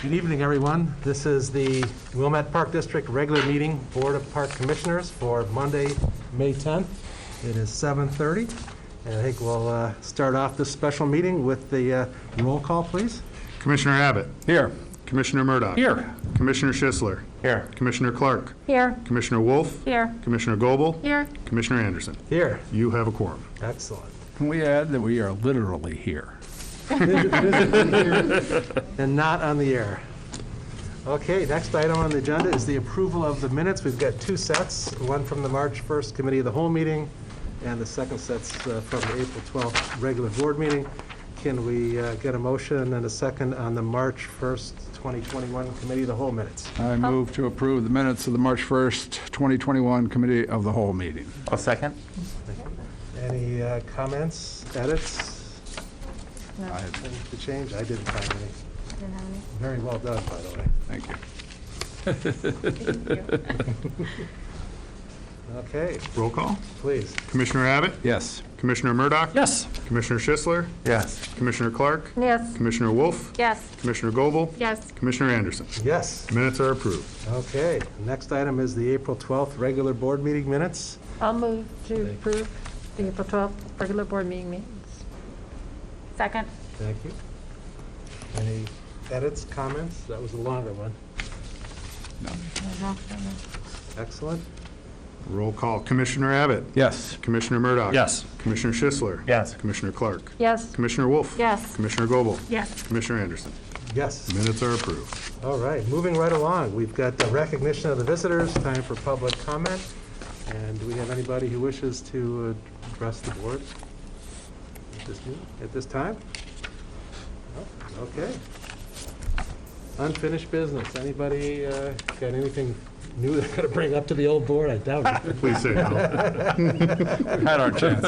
Good evening, everyone. This is the Wilmette Park District regular meeting, Board of Park Commissioners for Monday, May 10th. It is 7:30, and I think we'll start off this special meeting with the roll call, please. Commissioner Abbott. Here. Commissioner Murdoch. Here. Commissioner Schisler. Here. Commissioner Clark. Here. Commissioner Wolf. Here. Commissioner Goebel. Here. Commissioner Anderson. Here. You have a quorum. Excellent. Can we add that we are literally here? And not on the air. Okay, next item on the agenda is the approval of the minutes. We've got two sets, one from the March 1st Committee of the Whole meeting, and the second set's from the April 12th regular board meeting. Can we get a motion and a second on the March 1st, 2021 Committee of the Whole minutes? I move to approve the minutes of the March 1st, 2021 Committee of the Whole meeting. I'll second. Any comments, edits, No. anything to change? I didn't find any. Didn't have any. Very well done, by the way. Thank you. Thank you. Okay, Roll call. please. Commissioner Abbott. Yes. Commissioner Murdoch. Yes. Commissioner Schisler. Yes. Commissioner Clark. Yes. Commissioner Wolf. Yes. Commissioner Goebel. Yes. Commissioner Anderson. Yes. Minutes are approved. Okay, next item is the April 12th regular board meeting minutes. I'll move to approve the April 12th regular board meeting minutes. Second. Thank you. Any edits, comments? That was a longer one. Excellent. Roll call. Commissioner Abbott. Yes. Commissioner Murdoch. Yes. Commissioner Schisler. Yes. Commissioner Clark. Yes. Commissioner Wolf. Yes. Commissioner Goebel. Yes. Commissioner Anderson. Yes. Minutes are approved. All right, moving right along. We've got the recognition of the visitors, time for public comment. And do we have anybody who wishes to address the board at this time? No? Okay. Unfinished business. Anybody got anything new they're going to bring up to the old board? I doubt it. Please say no. We've had our chance.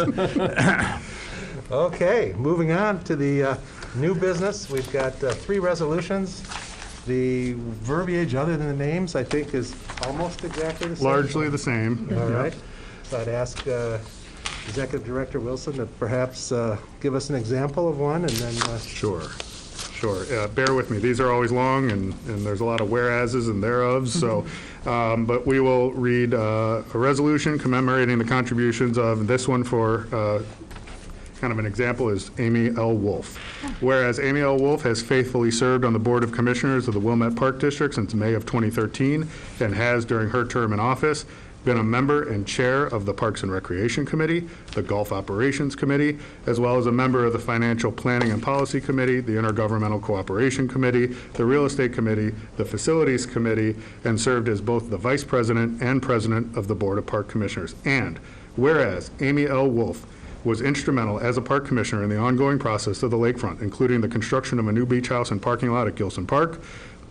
Okay, moving on to the new business. We've got three resolutions. The verbiage, other than the names, I think is almost exactly the same. Largely the same. All right. So I'd ask Executive Director Wilson to perhaps give us an example of one, and then... Sure. Bear with me. These are always long, and there's a lot of whereases and thereofs, so, but we will read a resolution commemorating the contributions of this one for, kind of an example is Amy L. Wolf. Whereas Amy L. Wolf has faithfully served on the Board of Commissioners of the Wilmette Park District since May of 2013, and has, during her term in office, been a member and chair of the Parks and Recreation Committee, the Golf Operations Committee, as well as a member of the Financial Planning and Policy Committee, the Intergovernmental Cooperation Committee, the Real Estate Committee, the Facilities Committee, and served as both the Vice President and President of the Board of Park Commissioners. And whereas Amy L. Wolf was instrumental as a park commissioner in the ongoing process of the lakefront, including the construction of a new beach house and parking lot at Gilson Park,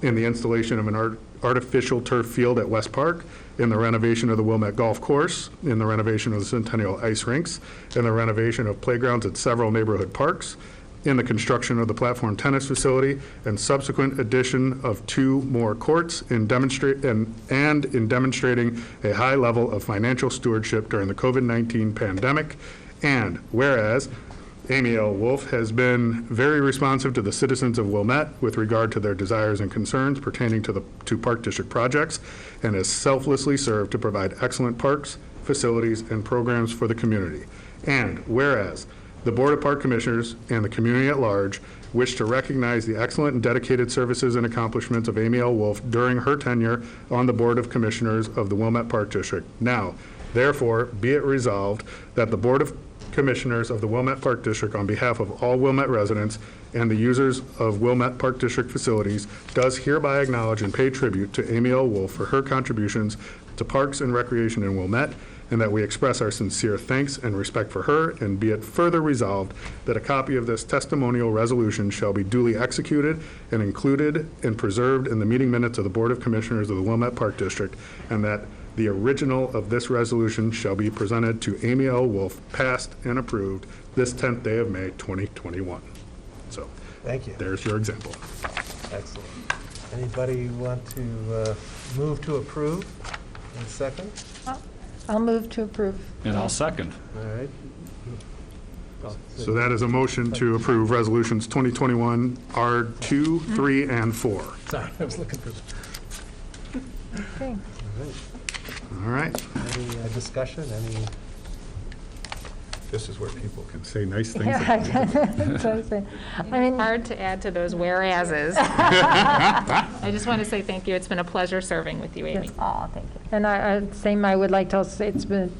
in the installation of an artificial turf field at West Park, in the renovation of the Wilmette Golf Course, in the renovation of the Centennial Ice Rinks, in the renovation of playgrounds at several neighborhood parks, in the construction of the platform tennis facility, and subsequent addition of 2 more courts, in demonstrating a high level of financial stewardship during the COVID-19 pandemic. And whereas Amy L. Wolf has been very responsive to the citizens of Wilmette with regard to their desires and concerns pertaining to Park District projects, and has selflessly served to provide excellent parks, facilities, and programs for the community. And whereas the Board of Park Commissioners and the community at large wish to recognize the excellent and dedicated services and accomplishments of Amy L. Wolf during her tenure on the Board of Commissioners of the Wilmette Park District. Now, therefore, be it resolved that the Board of Commissioners of the Wilmette Park District, on behalf of all Wilmette residents and the users of Wilmette Park District facilities, does hereby acknowledge and pay tribute to Amy L. Wolf for her contributions to parks and recreation in Wilmette, and that we express our sincere thanks and respect for her, and be it further resolved that a copy of this testimonial resolution shall be duly executed and included and preserved in the meeting minutes of the Board of Commissioners of the Wilmette Park District, and that the original of this resolution shall be presented to Amy L. Wolf, passed and approved this 10th day of May, 2021. So, Thank you. there's your example. Excellent. Anybody want to move to approve? And second? I'll move to approve. And I'll second. All right. So that is a motion to approve resolutions 2021 R2, 3, and 4. Sorry, I was looking for, Okay. All right. any discussion, any? This is where people can say nice things. Yeah, that's what I was saying. I mean, Hard to add to those whereases. I just want to say thank you. It's been a pleasure serving with you, Amy. oh, thank you. And I would like to also say it's been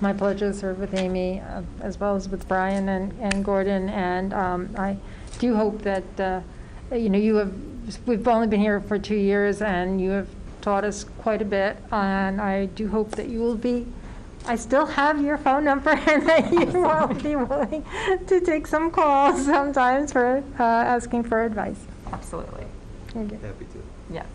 my pleasure to serve with Amy, as well as with Brian and Gordon. And I do hope that, we've only been here for 2 years, and you have taught us quite a bit. And I do hope that you will be, I still have your phone number, and that you will be willing to take some calls sometimes for asking for advice. Absolutely. Thank you. Happy to. Yes.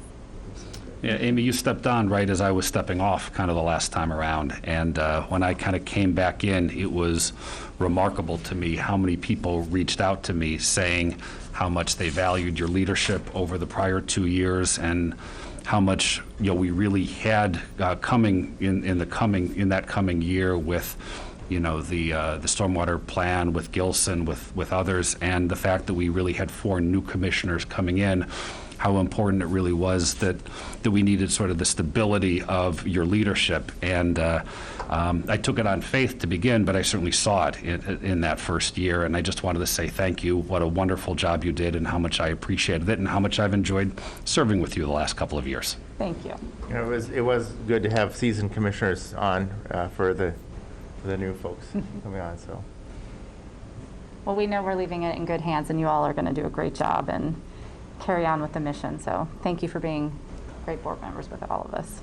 Yeah, Amy, you stepped on right as I was stepping off kind of the last time around. And when I kind of came back in, it was remarkable to me how many people reached out to me saying how much they valued your leadership over the prior 2 years, and how much we really had coming in that coming year with the stormwater plan with Gilson, with others, and the fact that we really had 4 new commissioners coming in, how important it really was that we needed sort of the stability of your leadership. And I took it on faith to begin, but I certainly saw it in that first year. And I just wanted to say thank you. What a wonderful job you did, and how much I appreciated it, and how much I've enjoyed serving with you the last couple of years. Thank you. It was good to have seasoned commissioners on for the new folks coming on. So Well, we know we're leaving it in good hands, and you all are going to do a great job and carry on with the mission. So thank you for being great board members with all of us.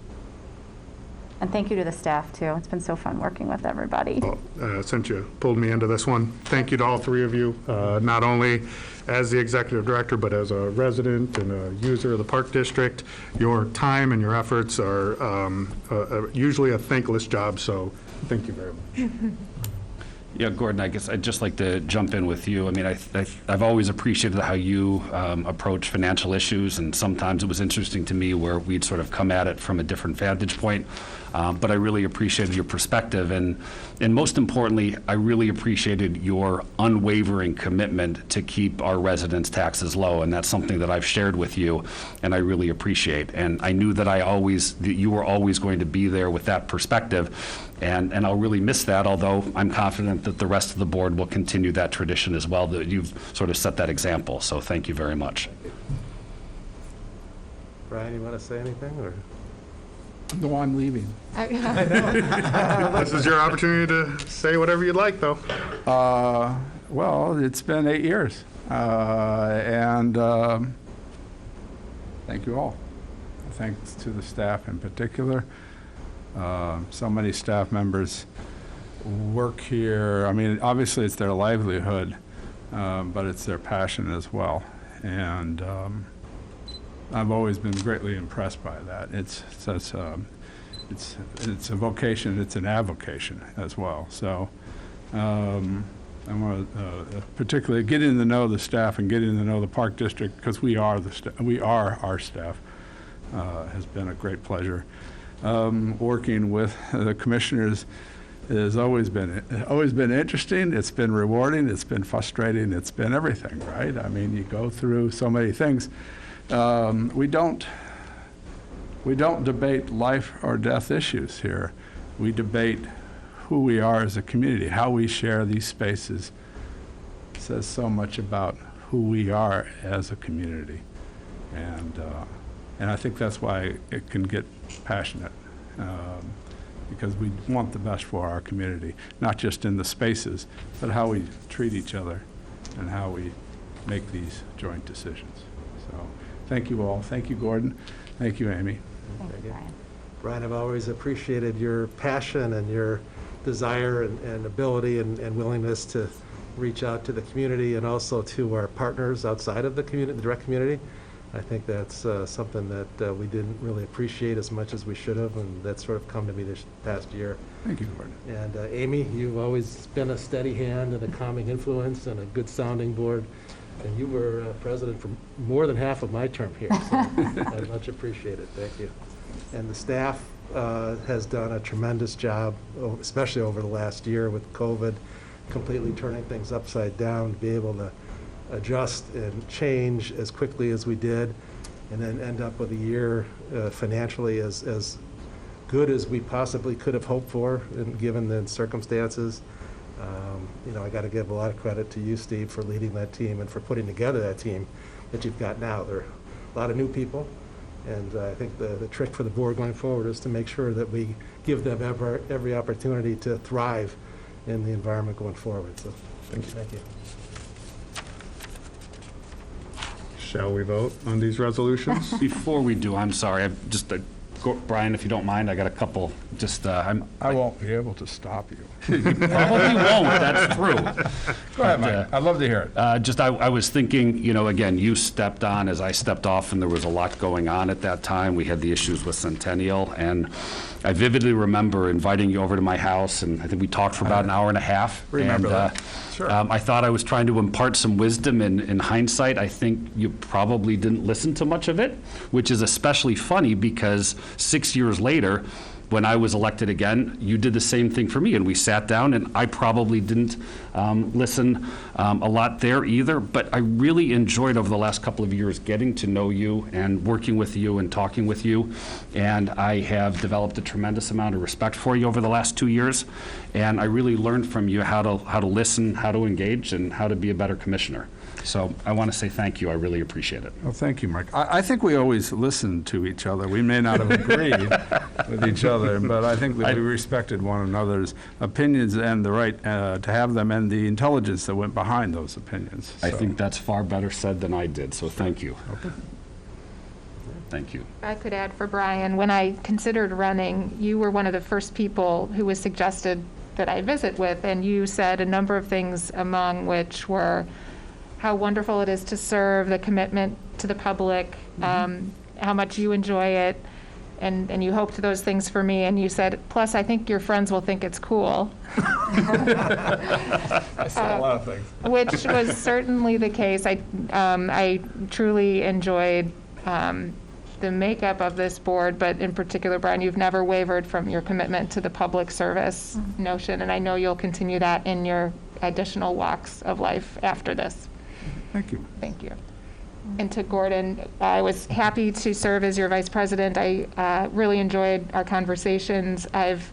And thank you to the staff, too. It's been so fun working with everybody. Since you pulled me into this one, thank you to all 3 of you, not only as the executive director, but as a resident and a user of the Park District. Your time and your efforts are usually a thankless job, so thank you very much. Yeah, Gordon, I guess I'd just like to jump in with you. I mean, I've always appreciated how you approach financial issues, and sometimes it was interesting to me where we'd sort of come at it from a different vantage point. But I really appreciated your perspective, and most importantly, I really appreciated your unwavering commitment to keep our residents' taxes low, and that's something that I've shared with you, and I really appreciate. And I knew that that you were always going to be there with that perspective, and I'll really miss that, although I'm confident that the rest of the board will continue that tradition as well, that you've sort of set that example. So thank you very much. Brian, you want to say anything, or? No, I'm leaving. This is your opportunity to say whatever you'd like, though. Well, it's been 8 years. And thank you all. Thanks to the staff in particular. So many staff members work here. I mean, obviously it's their livelihood, but it's their passion as well. And I've always been greatly impressed by that. It's a vocation, it's an avocation as well. So I want to particularly getting to know the staff and getting to know the Park District, because we are our staff, has been a great pleasure. Working with the commissioners has always been interesting. It's been rewarding. It's been frustrating. It's been everything, right? I mean, you go through so many things. We don't debate life or death issues here. We debate who we are as a community. How we share these spaces says so much about who we are as a community, and I think that's why it can get passionate, because we want the best for our community, not just in the spaces, but how we treat each other and how we make these joint decisions. So thank you all. Thank you, Gordon. Thank you, Amy. Thank you, Brian. Brian, I've always appreciated your passion and your desire and ability and willingness to reach out to the community and also to our partners outside of the community, the direct community. I think that's something that we didn't really appreciate as much as we should have, and that's sort of come to me this past year. Thank you, Gordon. And Amy, you've always been a steady hand and a calming influence and a good sounding board. And you were president for more than half of my term here, so I much appreciate it. Thank you. And the staff has done a tremendous job, especially over the last year with COVID, completely turning things upside down, to be able to adjust and change as quickly as we did, and then end up with a year financially as good as we possibly could have hoped for, and given the circumstances. I got to give a lot of credit to you, Steve, for leading that team and for putting together that team that you've got now. There are a lot of new people, and I think the trick for the board going forward is to make sure that we give them every opportunity to thrive in the environment going forward. So, thank you. Shall we vote on these resolutions? Before we do, I'm sorry, I've just, Brian, if you don't mind, I got a couple, just, I won't be able to stop you. probably won't, that's true. Go ahead, Mike. I'd love to hear it. I was thinking, again, you stepped on as I stepped off, and there was a lot going on at that time. We had the issues with Centennial, and I vividly remember inviting you over to my house, and I think we talked for about an hour and a half. Remember and, that. Sure. I thought I was trying to impart some wisdom. In hindsight, I think you probably didn't listen to much of it, which is especially funny because 6 years later, when I was elected again, you did the same thing for me, and we sat down, and I probably didn't listen a lot there either, but I really enjoyed over the last couple of years getting to know you and working with you and talking with you, and I have developed a tremendous amount of respect for you over the last 2 years, and I really learned from you how to listen, how to engage, and how to be a better commissioner. So I want to say thank you. I really appreciate it. Well, thank you, Mike. I think we always listened to each other. We may not have agreed with each other, but I think that we respected one another's opinions and the right to have them and the intelligence that went behind those opinions. I So, think that's far better said than I did, so thank you. Thank you. I could add for Brian, when I considered running, you were one of the first people who was suggested that I visit with, and you said a number of things, among which were how wonderful it is to serve, the commitment to the public, how much you enjoy it, and you hoped those things for me, and you said, plus I think your friends will think it's cool. I said a lot of things. Which was certainly the case. I truly enjoyed the makeup of this board, but in particular, Brian, you've never wavered from your commitment to the public service notion, and I know you'll continue that in your additional walks of life after this. Thank you. Thank you. And to Gordon, I was happy to serve as your vice president. I really enjoyed our conversations. I've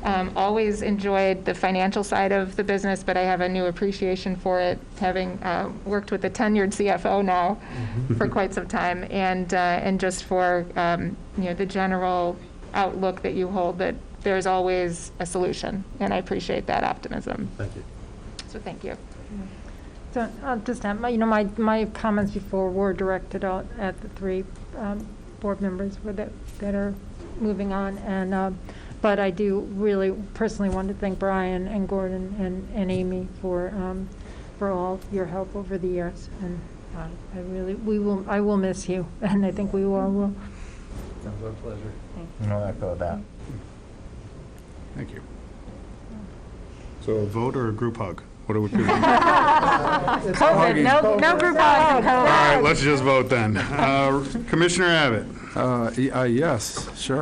always enjoyed the financial side of the business, but I have a new appreciation for it, having worked with a tenured CFO now for quite some time, and just for the general outlook that you hold that there's always a solution, and I appreciate that optimism. Thank you. So thank you. So I'll just have, my comments before were directed out at the three board members that are moving on, and but I do really personally want to thank Brian and Gordon and Amy for all your help over the years, and I will miss you, and I think we all will. That was our pleasure. I'll echo that. Thank you. So a vote or a group hug? What do we do? COVID, no group hugs. All right, let's just vote then. Commissioner Abbott? Yes, sure.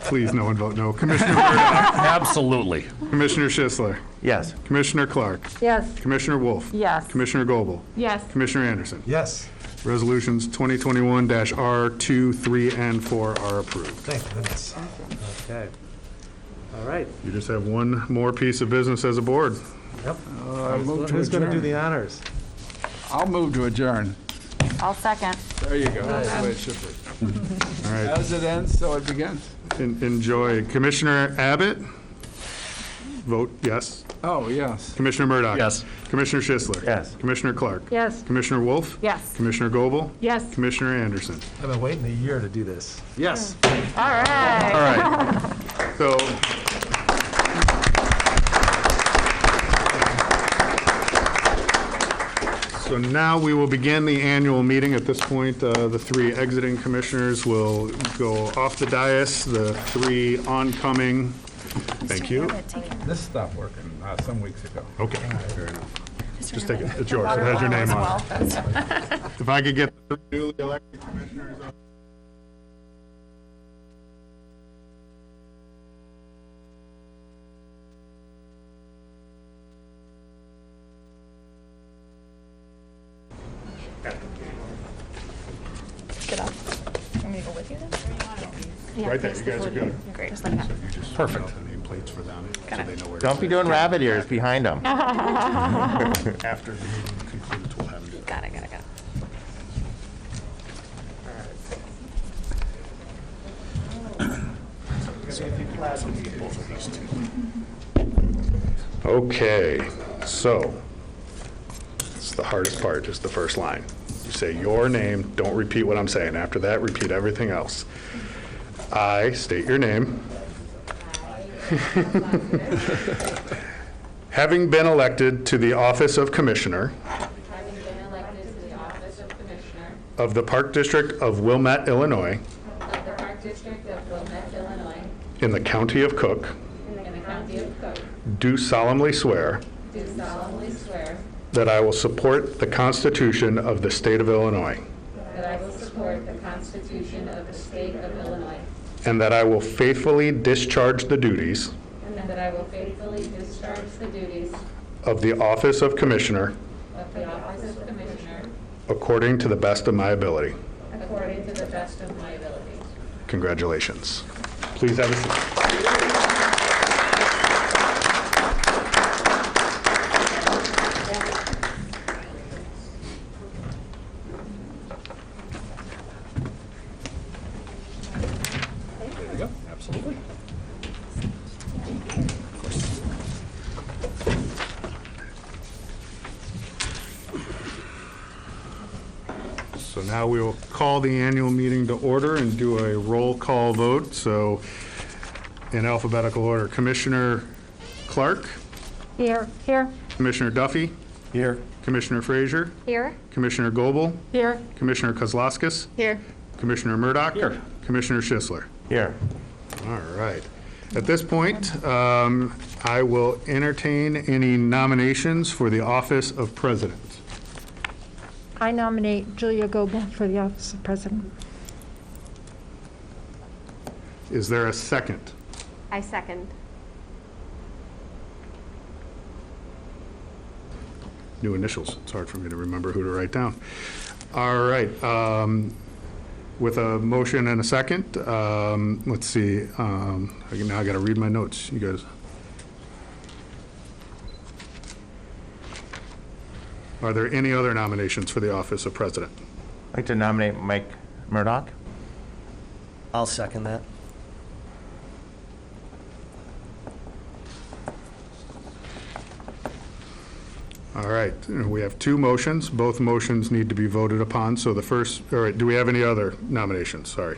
Please, no one vote no. Commissioner Murdoch? Absolutely. Commissioner Schisler? Yes. Commissioner Clark? Yes. Commissioner Wolf? Yes. Commissioner Goebel? Yes. Commissioner Anderson? Yes. Resolutions 2021-R2, 3, and 4 are approved. Thank goodness. Okay. All right. You just have one more piece of business as a board. Yep. move to Who's going to do adjourn. the honors? I'll move to adjourn. I'll second. There you go. That's the way it should be. All right, As it ends, so it begins. enjoy. Commissioner Abbott? Vote yes. Oh, yes. Commissioner Murdoch? Yes. Commissioner Schisler? Yes. Commissioner Clark? Yes. Commissioner Wolf? Yes. Commissioner Goebel? Yes. Commissioner Anderson? I've been waiting a year to do this. Yes. All right. All right. So, now we will begin the annual meeting. At this point, the three exiting commissioners will go off the dais. The three oncoming, thank you. This stopped working some weeks ago. Okay, fair enough. Just take it, it's yours, it has your name on it. If I could get the newly elected commissioners up. get up. Want me to go with you then? Yeah, Right there, face you the guys are podium. good. Great. Just like that. Perfect. The nameplates for them, so Got it. they know where. Don't be doing rabbit ears behind them. After the meeting concludes, we'll have you. Got it. Okay, so, it's the hardest part, just the first line. You say your name, don't repeat what I'm saying. After that, repeat everything else. I state your name. Having been elected to the office of Commissioner of the Park District of Wilmette, Illinois, in the County of Cook, do solemnly swear that I will support the Constitution of the State of Illinois, and that I will faithfully discharge the duties of the office of Commissioner according to the best of my ability. Congratulations. Please have a seat. There you go, absolutely. So now we will call the annual meeting to order and do a roll call vote. So in alphabetical order, Commissioner Clark, Here. Commissioner Duffy, Here. Commissioner Frazier, Here. Commissioner Goebel, Here. Commissioner Kozlowskis, Here. Commissioner Murdoch. Here. Commissioner Schisler. Here. All right. At this point, I will entertain any nominations for the office of President. I nominate Julia Goebel for the office of president. Is there a second? I second. New initials. It's hard for me to remember who to write down. All right. With a motion and a second, let's see. Now I got to read my notes. You guys. Are there any other nominations for the office of president? I'd like to nominate Mike Murdoch. I'll second that. All right, we have two motions. Both motions need to be voted upon. So the first, all right, do we have any other nominations? Sorry.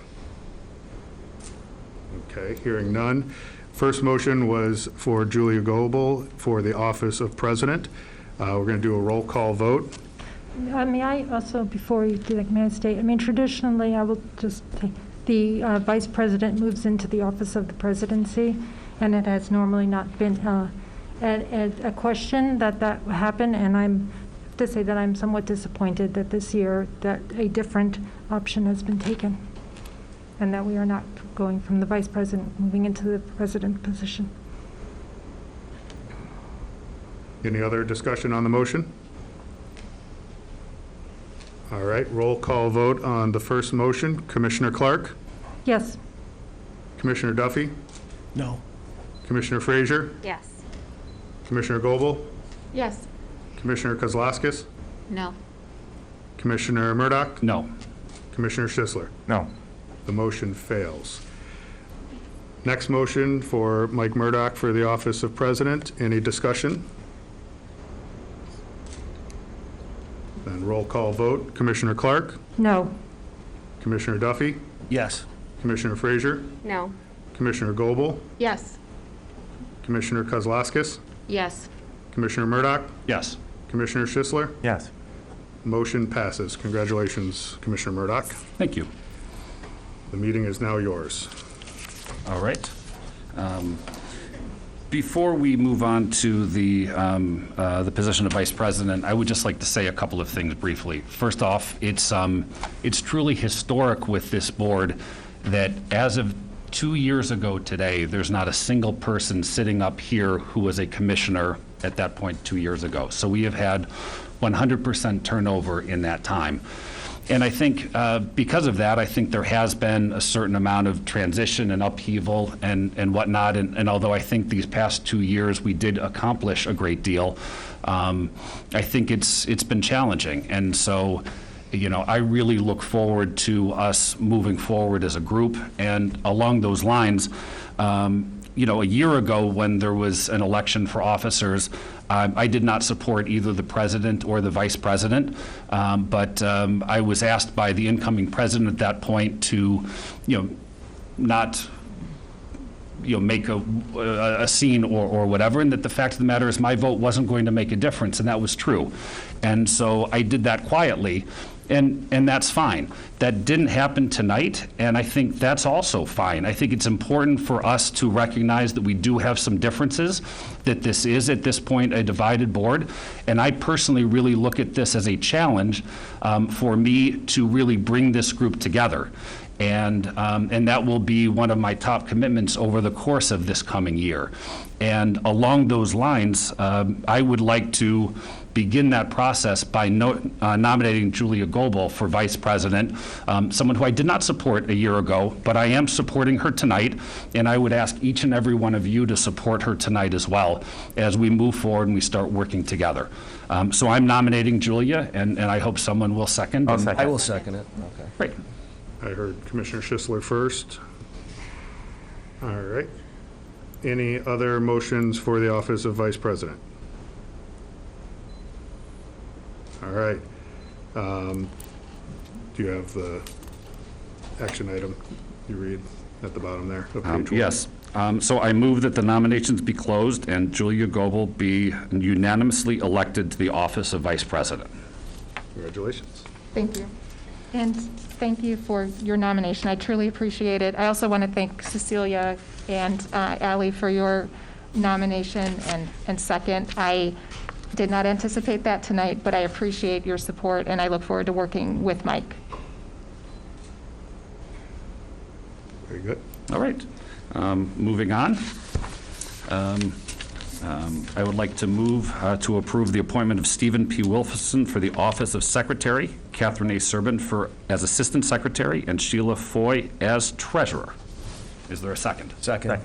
Okay, hearing none. First motion was for Julia Goebel for the office of president. We're going to do a roll call vote. May I also, before you do that, may I state, I mean, traditionally, I will just take, the vice president moves into the office of the presidency, and it has normally not been a question that happened, and I'm to say that I'm somewhat disappointed that this year that a different option has been taken, and that we are not going from the vice president moving into the president position. Any other discussion on the motion? All right, roll call vote on the first motion. Commissioner Clark? Yes. Commissioner Duffy? No. Commissioner Frazier? Yes. Commissioner Goebel? Yes. Commissioner Kozlowskis? No. Commissioner Murdoch? No. Commissioner Schisler? No. The motion fails. Next motion for Mike Murdoch for the office of president. Any discussion? Then roll call vote. Commissioner Clark? No. Commissioner Duffy? Yes. Commissioner Frazier? No. Commissioner Goebel? Yes. Commissioner Kozlowskis? Yes. Commissioner Murdoch? Yes. Commissioner Schisler? Yes. Motion passes. Congratulations, Commissioner Murdoch. Thank you. The meeting is now yours. All right. Before we move on to the position of vice president, I would just like to say a couple of things briefly. First off, it's truly historic with this board that as of 2 years ago today, there's not a single person sitting up here who was a commissioner at that point 2 years ago. So we have had 100% turnover in that time. And I think because of that, I think there has been a certain amount of transition and upheaval and whatnot. And although I think these past 2 years we did accomplish a great deal, I think it's been challenging. And so, you know, I really look forward to us moving forward as a group. And along those lines, you know, a year ago when there was an election for officers, I did not support either the president or the vice president, but I was asked by the incoming president at that point to, you know, not, you know, make a scene or whatever, and that the fact of the matter is my vote wasn't going to make a difference, and that was true. And so I did that quietly, and that's fine. That didn't happen tonight, and I think that's also fine. I think it's important for us to recognize that we do have some differences, that this is, at this point, a divided board, and I personally really look at this as a challenge for me to really bring this group together. And that will be one of my top commitments over the course of this coming year. And along those lines, I would like to begin that process by nominating Julia Goebel for vice president, someone who I did not support a year ago, but I am supporting her tonight, and I would ask each and every one of you to support her tonight as well as we move forward and we start working together. So I'm nominating Julia, and I hope someone will second. I'll second. I will second it. Okay. Great. I heard Commissioner Schisler first. All right. Any other motions for the office of vice president? All right. Do you have the action item you read at the bottom there of page 1? Yes. So I move that the nominations be closed and Julia Goebel be unanimously elected to the office of vice president. Congratulations. Thank you. And thank you for your nomination. I truly appreciate it. I also want to thank Cecilia and Ally for your nomination and second. I did not anticipate that tonight, but I appreciate your support, and I look forward to working with Mike. Very good. All right. Moving on. I would like to move to approve the appointment of Stephen P. Wilson for the office of secretary, Catherine A. Serbin as assistant secretary, and Sheila Foy as treasurer. Is there a second? Second.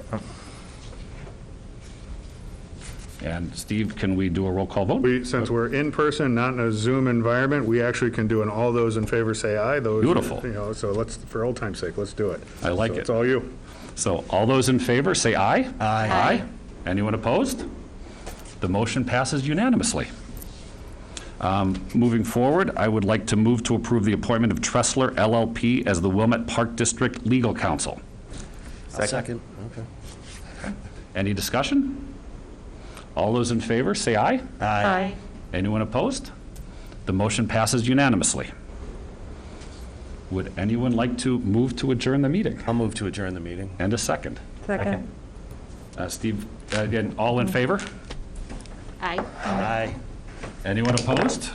And Steve, can we do a roll call vote? Since we're in person, not in a Zoom environment, we actually can do an all those in favor say aye. Those, Beautiful. You know, so let's, for old time's sake, let's do it. I like So it. It's all you. So all those in favor, say aye. Aye. Aye. Anyone opposed? The motion passes unanimously. Moving forward, I would like to move to approve the appointment of Tressler LLP as the Wilmette Park District Legal Counsel. Second. Okay. Any discussion? All those in favor, say aye. Aye. Anyone opposed? The motion passes unanimously. Would anyone like to move to adjourn the meeting? I'll move to adjourn the meeting. And a second. Second. Steve, again, all in favor? Aye. Aye. Anyone opposed?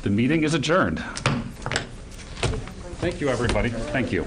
The meeting is adjourned. Thank you, everybody. Thank you.